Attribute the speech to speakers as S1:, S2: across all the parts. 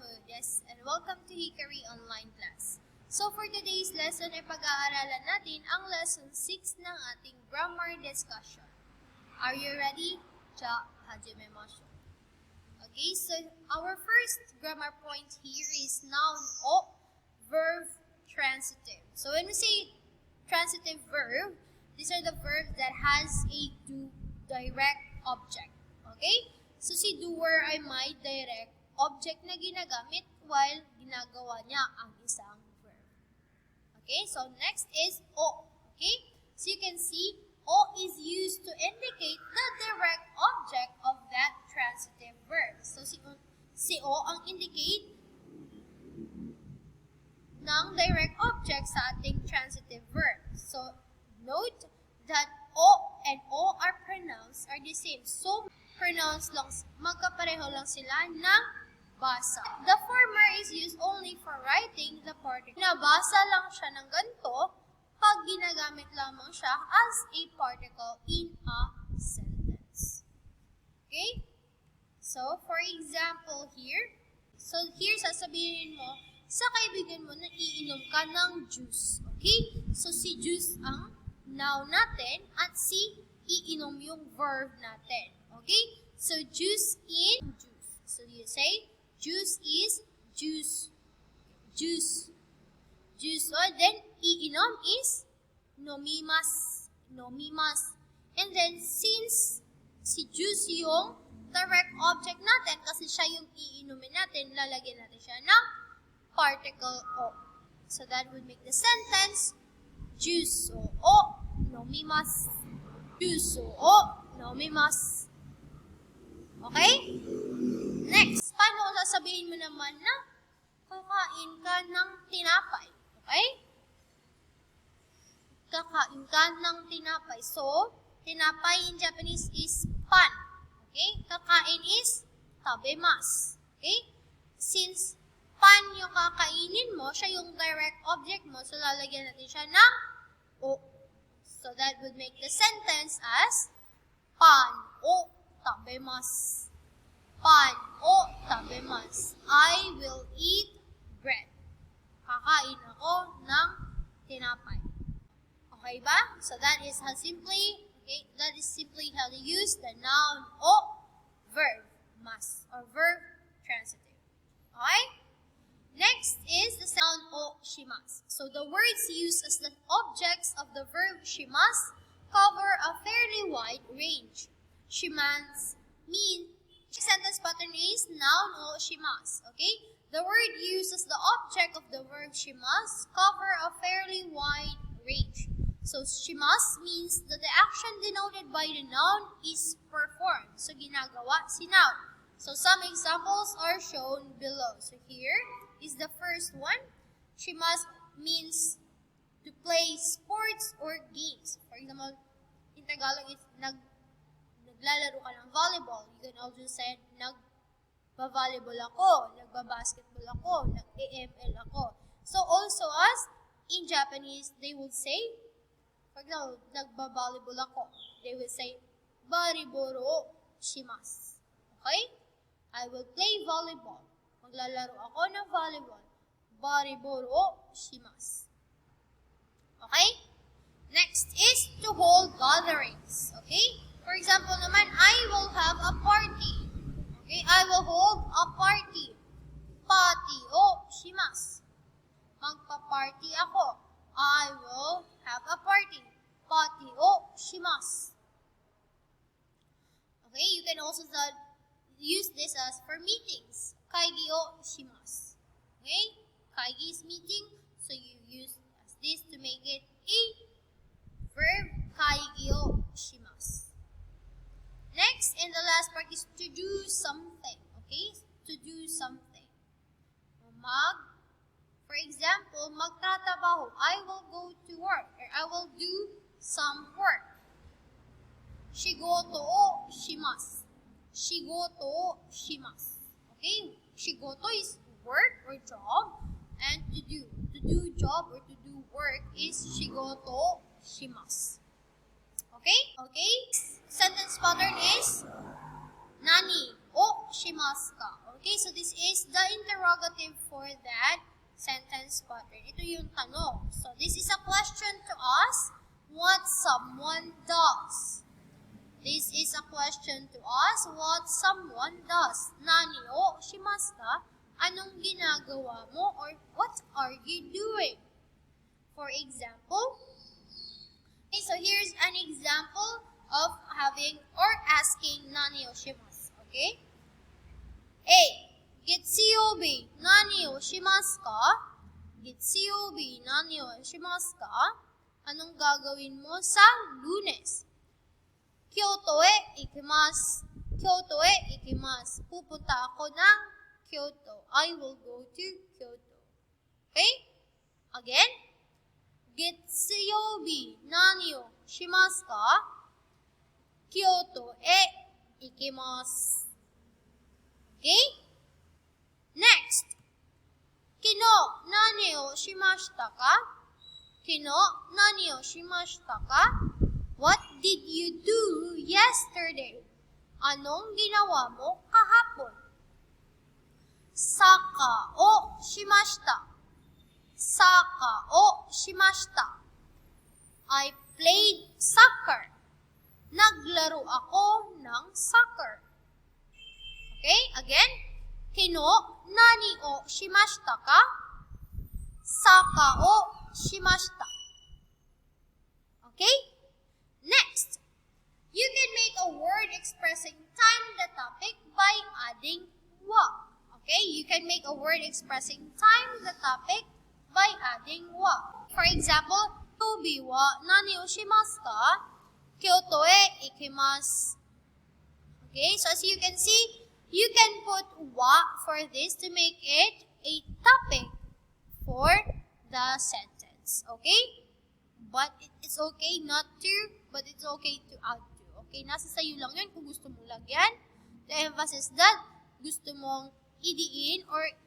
S1: Bermudez and welcome to Hickory Online Class. So for today's lesson ay pag-aaralan natin ang lesson 6 ng ating grammar discussion. Are you ready? Ja, hajimemashou. Okay, so our first grammar point here is noun o verb transitive. So when we say transitive verb, these are the verbs that has a do direct object. Okay? So si doer ay may direct object na ginagamit while ginagawa niya ang isang verb. Okay, so next is o. Okay, so you can see o is used to indicate the direct object of that transitive verb. So si o ang indicate ng direct object sa ating transitive verb. So note that o and o are pronouns are the same. So pronouns lang, magkapareho lang sila ng basa. The former is used only for writing the particle. Nabasa lang siya ng ganito pag ginagamit lamang siya as a particle in a sentence. Okay? So, for example here, sasabihin mo, sa kaibigan mo na iinom ka ng juice. Okay? So, si juice ang noun natin at si iinom yung verb natin. Okay? So, juice in juice. So, you say, juice is juice. Juice. Juice. So, then, iinom is nomimas. Nomimas. And then, since si juice yung direct object natin, kasi siya yung iinumin natin, lalagyan natin siya ng particle o. So, that would make the sentence, juice o nomimas. Juice o nomimas. Okay? Next, paano sasabihin mo naman na kakain ka ng tinapay? Okay? Kakain ka ng tinapay. So, tinapay in Japanese is pan. Okay? Kakain is tabemas. Okay? Since pan yung kakainin mo, siya yung direct object mo, so lalagyan natin siya ng o. So, that would make the sentence as pan o tabemas. Pan o tabemas. I will eat bread. Kakain ako ng tinapay. Okay ba? So that is simply how to use the noun o verb mas or verb transitive. Okay? Next is the noun o shimasu. So the words used as the objects of the verb shimasu cover a fairly wide range. Shimasu means sentence pattern is noun o shimasu. Okay? The word used as the object of the verb shimasu cover a fairly wide range. So shimasu means that the action denoted by the noun is performed. So ginagawa si noun. So some examples are shown below. So here is the first one. Shimasu means to play sports or games. For example, in Tagalog, it's naglalaro ka ng volleyball. You can also say, nagba-volleyball ako, nagba-basketball ako, nag-AML ako. So also as in Japanese, they would say, for example, nagba-volleyball ako. They will say, bariboro shimasu. Okay? I will play volleyball. Maglalaro ako ng volleyball. Bariboro shimasu. Okay? Next is to hold gatherings. Okay? For example naman, I will have a party. Okay? I will hold a party. Party o shimasu. Magpa-party ako. I will have a party. Party o shimasu. Okay? You can also use this as for meetings. Kaigi o shimasu. Okay? Kaigi is meeting, so you use this to make it a verb. Kaigi o shimasu. Next, and the last part is to do something. Okay? To do something. For example, magtatrabaho. I will go to work. Or I will do some work. Shigoto o shimasu. Shigoto o shimasu. Okay? Shigoto is work or job. And to do job or to do work is shigoto o shimasu. Okay? Okay? Sentence pattern is nani o shimasu ka. Okay, so this is the interrogative for that sentence pattern. Ito yung tanong. So this is a question to us, what someone does. This is a question to us, what someone does. Nani o shimasu ka? Anong ginagawa mo, or what are you doing? For example, okay, so here's an example of having or asking nani o shimasu. Okay? A. Getsuyobi, nani o shimasu ka? Getsuyobi, nani o shimasu ka? Anong gagawin mo sa Lunes? Kyoto e ikimasu. Kyoto e ikimasu. Pupunta ako ng Kyoto. I will go to Kyoto. Okay? Again. Getsuyobi, nani o shimasu ka? Kyoto e ikimasu. Okay? Next. Kino, nani o shimashita ka? Kino, nani o shimashita ka? What did you do yesterday? Anong ginawa mo kahapon? Saka o shimashita. Saka o shimashita. I played soccer. Naglaro ako ng soccer. Okay, again. Kino, nani o shimashita ka? Saka o shimashita. Okay? Next. You can make a word expressing time the topic by adding wa. Okay? You can make a word expressing time the topic by adding wa. For example, Tobi wa nani o shimasu ka? Kyoto e ikimasu. Okay, so as you can see, you can put wa for this to make it a topic for the sentence. Okay? But it's okay not to, but it's okay to add to. Okay, nasa sayo lang yun kung gusto mong lagyan. The emphasis that gusto mong idiin or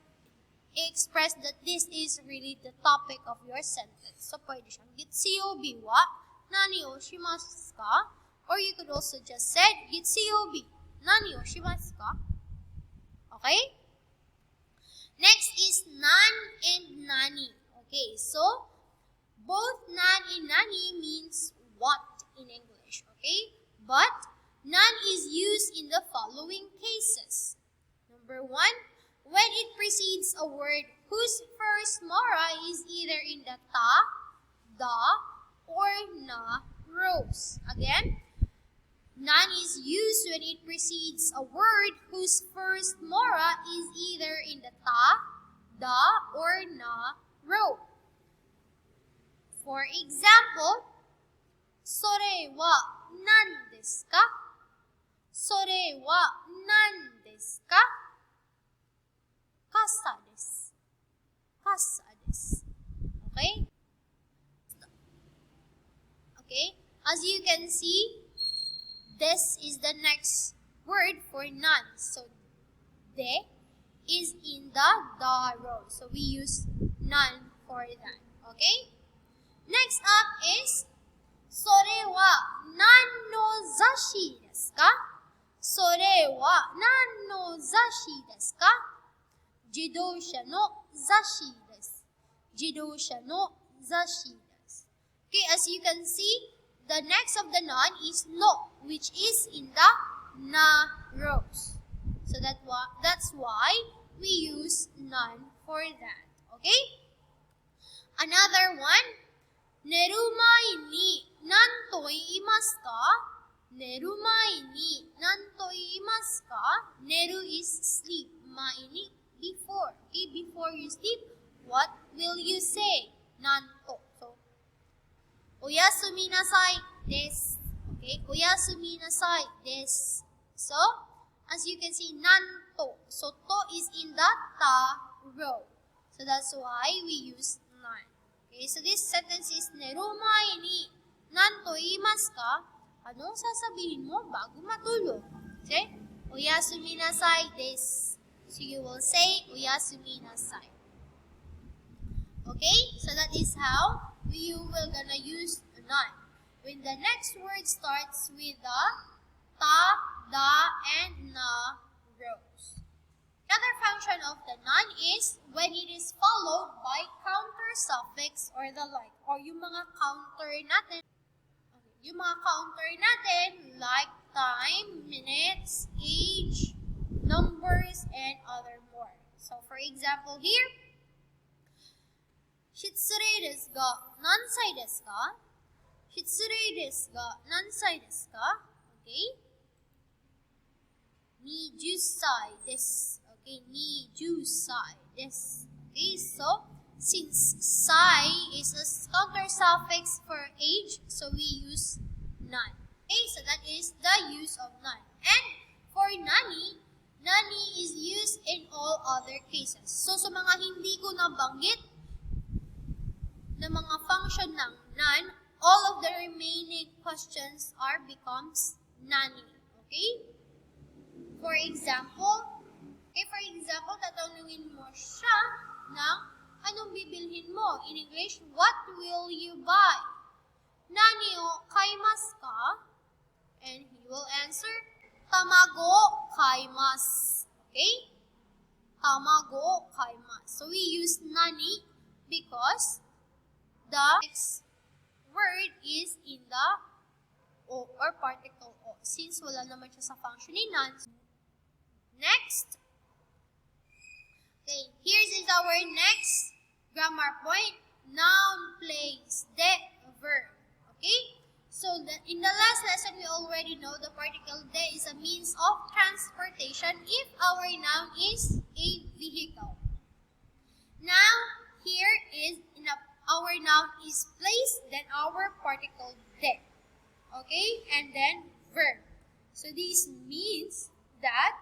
S1: express that this is really the topic of your sentence. So, pwede siyang Getsuyobi wa nani o shimasu ka? Or you could also just say Getsuyobi nani o shimasu ka? Okay? Next is nan and nani. Okay, so both nan and nani means what in English. Okay? But nan is used in the following cases. Number 1, when it precedes a word whose first mora is either in the ta, da, or na rows. Again, nan is used when it precedes a word whose first mora is either in the ta, da, or na row. For example, sore wa nan desu ka? Sore wa nan desu ka? Kasa desu. Kasa desu. Okay? Okay? As you can see, this is the next word for nan. So, de is in the da row. So, we use nan for that. Okay? Next up is, sore wa nan no zashi desu ka? Sore wa nan no zashi desu ka? Jidosha no zashi desu. Jidosha no zashi desu. Okay, as you can see, the next of the nan is no, which is in the na rows. So that's why we use nan for that. Okay? Another one, nerumai ni nan to iimasu ka? Nerumai ni nan to iimasu ka? Neru is sleep. Mai ni before. Okay, before you sleep, what will you say? Nanto. So, oyasumi nasai desu. Okay, oyasumi nasai desu. So, as you can see, nanto. So, to is in the ta row. So, that's why we use nan. Okay, so this sentence is, nerumai ni nanto iimasu ka? Anong sasabihin mo bago matulog? Okay, oyasumi nasai desu. So, you will say, oyasumi nasai. Okay? So, that is how you will gonna use nan. When the next word starts with the ta, da, and na rows. Another function of the noun is when it is followed by counter suffix or the like. Or yung mga counter natin. Yung mga counter natin like time, minutes, age, numbers, and other more. So, for example here, Shitsure desu ga nansai desu ka? Shitsure desu ga nansai desu ka? Okay? 20 歳です. Okay, 20歳です. Okay, so since sai is a counter suffix for age, so we use nan. Okay, so that is the use of nan. And for nani, nani is used in all other cases. So sa mga hindi ko nabanggit na mga function ng nan, all of the remaining questions are becomes nani. Okay? For example, tatanungin mo siya ng anong bibilhin mo? In English, what will you buy? Nani o kaimasu ka? And he will answer, tamago kaimasu. Okay? Tamago kaimasu. So we use nani because the next word is in the o or particle o. Since wala naman siya sa function ni nan. Next. Okay, here is our next grammar point. Noun, place, de, verb. Okay? So, in the last lesson, we already know the particle de is a means of transportation if our noun is a vehicle. Now, here is our noun is place, then our particle de. Okay? And then verb. So, this means that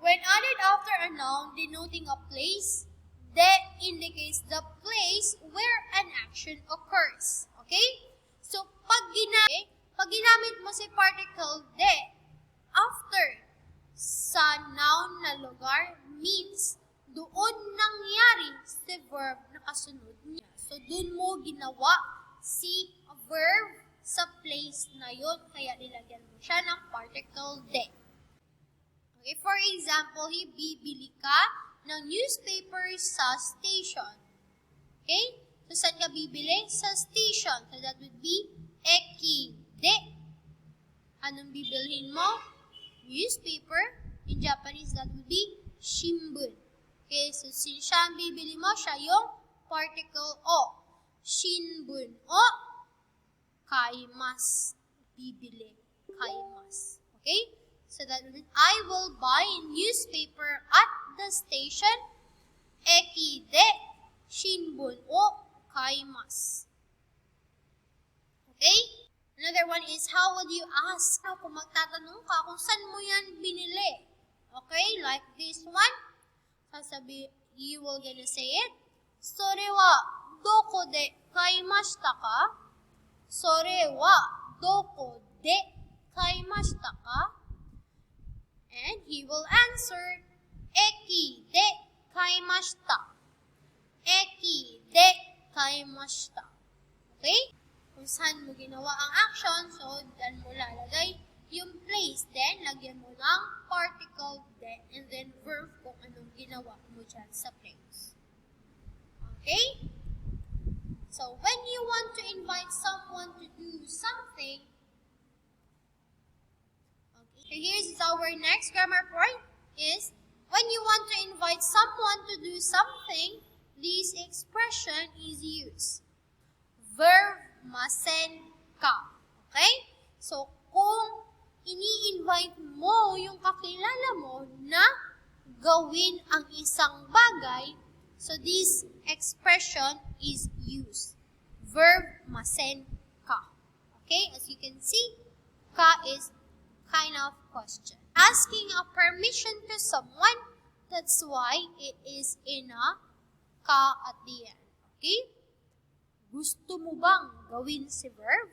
S1: when added after a noun denoting a place, de indicates the place where an action occurs. Okay? So, pag ginamit mo si particle de after sa noun na lugar means doon nangyari si verb na kasunod niya. So, doon mo ginawa si verb sa place na yon, kaya nilagyan mo siya ng particle de. Okay, for example, bibili ka ng newspaper sa station. Okay? So, saan ka bibili? Sa station. So, that would be eki de. Anong bibilhin mo? Newspaper. In Japanese, that would be shimbun. Okay, so since siya ang bibili mo, siya yung particle o. Shinbun o kaimasu. Bibili. Kaimasu. Okay? So that means I will buy a newspaper at the station. Eki de shinbun o kaimasu. Okay? Another one is how would you ask? Kung magtatanong ka kung saan mo yan binili. Okay? Like this one. You will gonna say it. Sore wa doko de kaimashita ka? Sore wa doko de kaimashita ka? And he will answer, eki de kaimashita. Eki de kaimashita. Okay? Kung saan mo ginawa ang action, so dan mo lalagay yung place. Then, lagyan mo ng particle de, and then verb kung anong ginawa mo dyan sa place. Okay? So, when you want to invite someone to do something, okay, here's our next grammar point is, when you want to invite someone to do something, this expression is used. Verb masen ka. Okay? So, kung ini-invite mo yung kakilala mo na gawin ang isang bagay, so this expression is used. Verb masen ka. Okay? As you can see, ka is kind of question. Asking a permission to someone, that's why it is in a ka at the end. Okay? Gusto mo bang gawin si verb?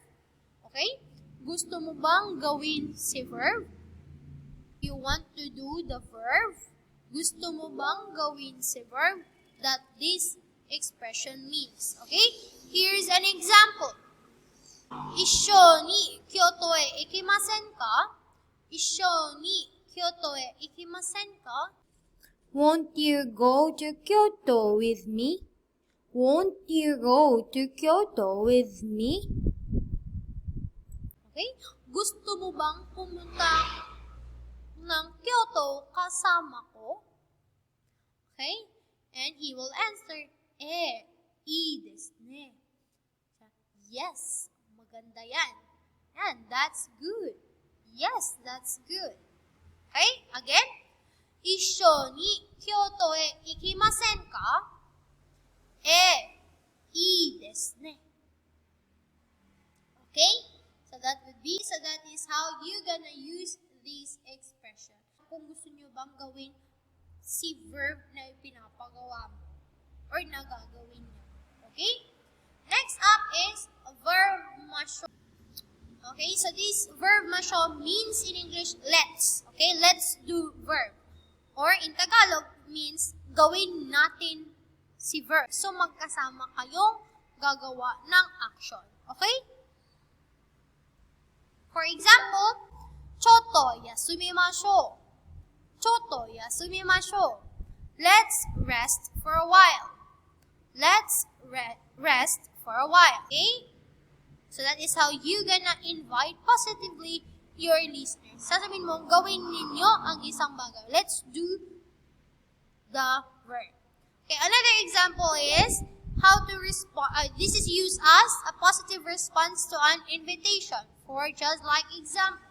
S1: Okay? Gusto mo bang gawin si verb? You want to do the verb? Gusto mo bang gawin si verb? That this expression means. Okay? Here's an example. Issho ni Kyoto e ikimasen ka? Issho ni Kyoto e ikimasen ka? Won't you go to Kyoto with me? Won't you go to Kyoto with me? Okay? Gusto mo bang pumunta ng Kyoto kasama ko? Okay? And he will answer, desu ne. Yes, maganda yan. And that's good. Yes, that's good. Okay? Again, 一緒に京都へ行きませんか？いいですね。Okay? So that is how you gonna use this expression. Kung gusto nyo bang gawin si verb na pinapagawa mo or nagagawin nyo. Okay? Next up is verb masyo. Okay, so this verb masyo means in English, let's. Okay, let's do verb. Or in Tagalog, means gawin natin si verb. So magkasama kayong gagawa ng action. Okay? For example, choto yasumimashou. Choto yasumimashou. Let's rest for a while. Let's rest for a while. Okay? So that is how you gonna invite positively your listeners. Sasabihin mo, gawin ninyo ang isang bagay. Let's do the verb. Okay, another example is how to respond. This is used as a positive response to an invitation. For just like example,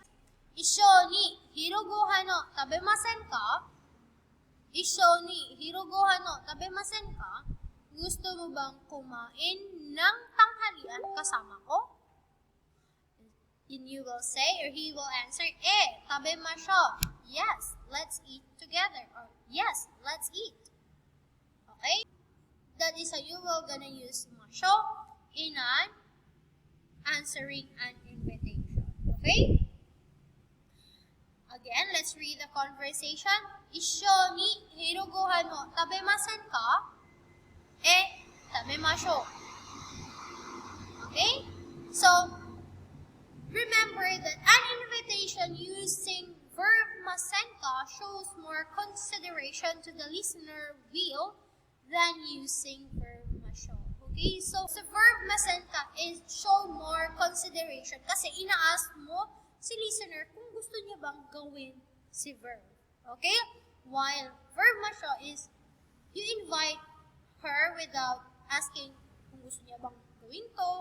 S1: 一緒に昼ご飯を食べませんか? 一緒に昼ご飯を食べませんか? Gusto mo bang kumain ng tanghalian kasama ko? And you will say, or he will answer, tabemashou. Yes, let's eat together. Or yes, let's eat. Okay? That is how you will gonna use masho in an answering an invitation. Okay? Again, let's read the conversation. 一緒に昼ご飯を食べませんか? 食べましょう. Okay? So, remember that an invitation using verb masenka shows more consideration to the listener will than using verb masho. Okay? So, the verb masenka is show more consideration kasi ina-ask mo si listener kung gusto niya bang gawin si verb. Okay? While verb masho is you invite her without asking kung gusto niya bang gawin to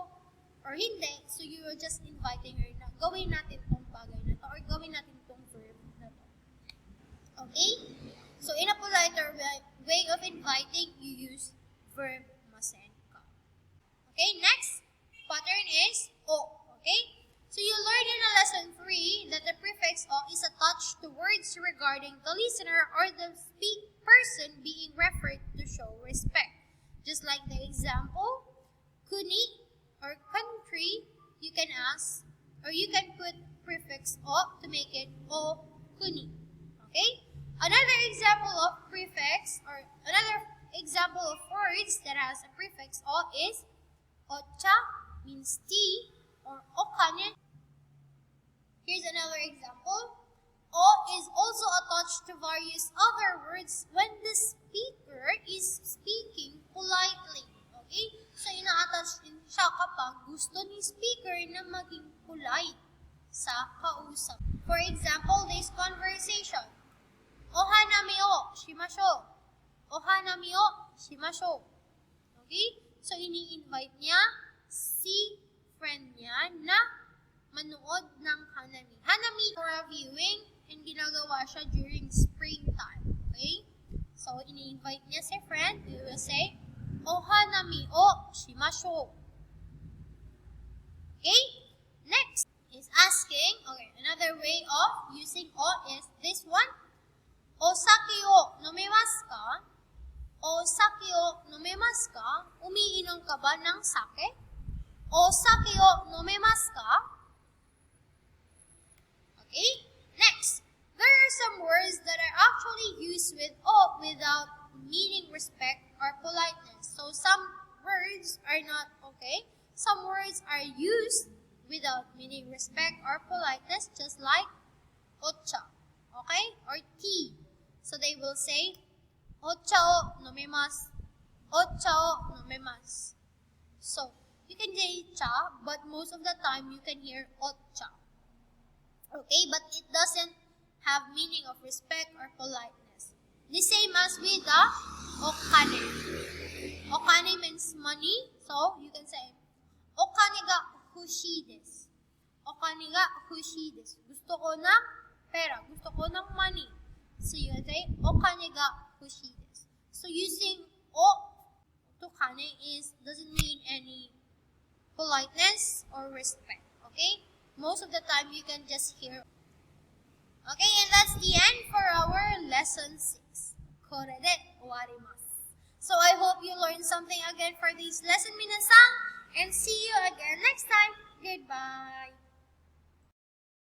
S1: or hindi. So, you are just inviting her na gawin natin tong bagay na to or gawin natin tong verb na to. Okay? So, in a politer way of inviting, you use verb masenka. Okay? Next pattern is o. Okay? So, you learned in lesson 3 that the prefix o is attached to words regarding the listener or the person being referred to show respect. Just like the example, kuni or country, you can ask, or you can put prefix o to make it o kuni. Okay? Another example of prefix, or another example of words that has a prefix o is ocha, means tea, or okane. Here's another example. O is also attached to various other words when the speaker is speaking politely. Okay? So, ina-attach din siya kapag gusto ni speaker na maging polite sa kausap. For example, this conversation. Ohanami o shimashou. Ohanami o shimashou. Okay? So, ini-invite niya si friend niya na manood ng hanami. Hanami for a viewing and ginagawa siya during springtime. Okay? So, ini-invite niya si friend. We will say, ohanami o shimashou. Okay? Next is asking, okay, another way of using o is this one. Osake o nomemasu ka? Osake o nomemasu ka? Umiinom ka ba ng sake? Osake o nomemasu ka? Okay? Next, there are some words that are actually used with o without meaning respect or politeness. So some words are not okay. Some words are used without meaning respect or politeness, just like ocha, okay, or tea. So they will say Ocha o nomemasu. Ocha o nomemasu. So, you can say cha, but most of the time you can hear ocha. Okay, but it doesn't have meaning of respect or politeness. The same as with the okane. Okane means money, so you can say okane ga hushii desu. Okane ga hushii desu. Gusto ko ng pera, gusto ko ng money. So you can say okane ga hushii desu. So using o to kane doesn't mean any politeness or respect. Okay? Most of the time you can just hear. Okay, and that's the end for our lesson 6. Kore de owarimasu. So I hope you learned something again for this lesson, minasan, and see you again next time. Goodbye.